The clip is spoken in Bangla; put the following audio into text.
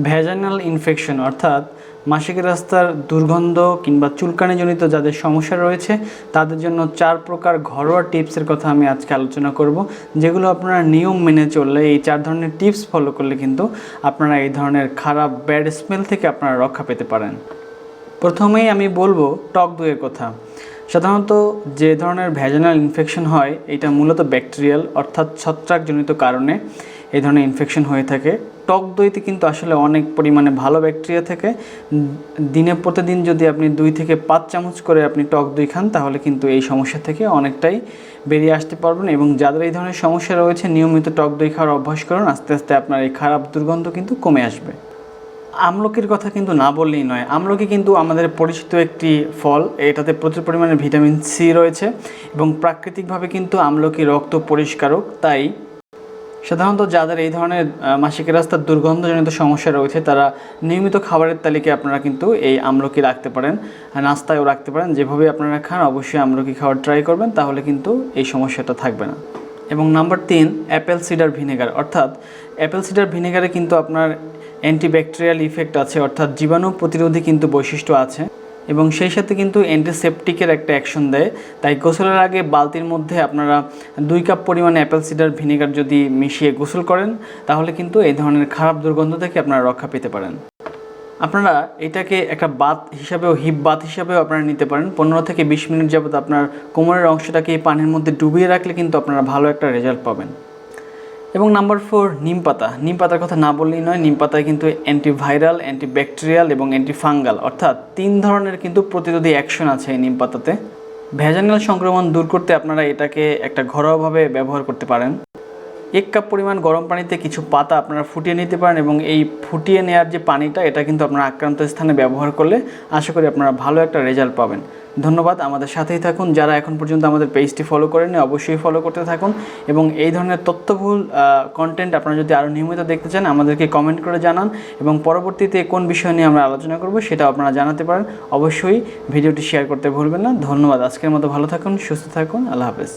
ভ্যাজাইনাল ইনফেকশন অর্থাৎ মাসিকের রাস্তার দুর্গন্ধ কিংবা চুলকানিজনিত যাদের সমস্যা রয়েছে তাদের জন্য 4 প্রকার ঘরোয়া টিপসের কথা আমি আজকে আলোচনা করব, যেগুলো আপনারা নিয়ম মেনে চললে, এই 4 ধরনের টিপস ফলো করলে কিন্তু আপনারা এই ধরনের খারাপ ব্যাড স্মেল থেকে আপনারা রক্ষা পেতে পারেন। প্রথমেই আমি বলবো টক দইয়ের কথা। সাধারণত যে ধরনের ভ্যাজাইনাল ইনফেকশন হয় এটা মূলত ব্যাকটেরিয়াল অর্থাৎ ছত্রাকজনিত কারণে এই ধরনের ইনফেকশন হয়ে থাকে। টক দইতে কিন্তু আসলে অনেক পরিমাণে ভালো ব্যাকটেরিয়া থাকে। দিনে প্রতিদিন যদি আপনি 2 থেকে 5 চামচ করে আপনি টক দই খান তাহলে কিন্তু এই সমস্যা থেকে অনেকটাই বেরিয়ে আসতে পারবেন। এবং যাদের এই ধরনের সমস্যা রয়েছে নিয়মিত টক দই খাওয়ার অভ্যাস করুন, আস্তে আস্তে আপনার এই খারাপ দুর্গন্ধ কিন্তু কমে আসবে। আমলকির কথা কিন্তু না বললেই নয়। আমলকি কিন্তু আমাদের পরিচিত একটি ফল, এটাতে প্রচুর পরিমাণে ভিটামিন সি রয়েছে এবং প্রাকৃতিকভাবে কিন্তু আমলকি রক্ত পরিষ্কারক। তাই সাধারণত যাদের এই ধরনের মাসিকের রাস্তার দুর্গন্ধজনিত সমস্যা রয়েছে তারা নিয়মিত খাবারের তালিকায় আপনারা কিন্তু এই আমলকি রাখতে পারেন, নাস্তায়ও রাখতে পারেন। যেভাবে আপনারা খান অবশ্যই আমলকি খাওয়ার ট্রাই করবেন, তাহলে কিন্তু এই সমস্যাটা থাকবে না। এবং নাম্বার 3, অ্যাপেল সিডার ভিনেগার। অর্থাৎ অ্যাপেল সিডার ভিনেগারে কিন্তু আপনার অ্যান্টিব্যাকটেরিয়াল ইফেক্ট আছে, অর্থাৎ জীবাণু প্রতিরোধী কিন্তু বৈশিষ্ট্য আছে এবং সেই সাথে কিন্তু অ্যান্টিসেপটিকের একটা অ্যাকশন দেয়। তাই গোসলের আগে বালতির মধ্যে আপনারা 2 কাপ পরিমাণে অ্যাপেল সিডার ভিনেগার যদি মিশিয়ে গোসল করেন তাহলে কিন্তু এই ধরনের খারাপ দুর্গন্ধ থেকে আপনারা রক্ষা পেতে পারেন। আপনারা এটাকে একটা বাত হিসাবেও, হিপ বাত হিসাবেও আপনারা নিতে পারেন। 15 থেকে 20 মিনিট যাবত আপনার কোমরের অংশটাকে এই পানির মধ্যে ডুবিয়ে রাখলে কিন্তু আপনারা ভালো একটা রেজাল্ট পাবেন। এবং নাম্বার 4, নিম পাতা। নিম পাতার কথা না বললেই নয়। নিম পাতায় কিন্তু অ্যান্টিভাইরাল, অ্যান্টিব্যাকটেরিয়াল এবং অ্যান্টিফাঙ্গাল অর্থাৎ 3 ধরনের কিন্তু প্রতিরোধী অ্যাকশন আছে এই নিম পাতাতে। ভ্যাজাইনাল সংক্রমণ দূর করতে আপনারা এটাকে একটা ঘরোয়াভাবে ব্যবহার করতে পারেন। 1 কাপ পরিমাণ গরম পানিতে কিছু পাতা আপনারা ফুটিয়ে নিতে পারেন এবং এই ফুটিয়ে নেওয়ার যে পানিটা এটা কিন্তু আপনারা আক্রান্ত স্থানে ব্যবহার করলে আশা করি আপনারা ভালো একটা রেজাল্ট পাবেন। ধন্যবাদ, আমাদের সাথেই থাকুন। যারা এখন পর্যন্ত আমাদের পেজটি ফলো করেননি অবশ্যই ফলো করতে থাকুন এবং এই ধরনের তথ্যবহুল কন্টেন্ট আপনারা যদি আরও নিয়মিত দেখতে চান আমাদেরকে কমেন্ট করে জানান এবং পরবর্তীতে কোন বিষয় নিয়ে আমরা আলোচনা করব সেটাও আপনারা জানাতে পারেন। অবশ্যই ভিডিওটি শেয়ার করতে ভুলবেন না। ধন্যবাদ, আজকের মতো ভালো থাকুন, সুস্থ থাকুন, আল্লাহ হাফেজ।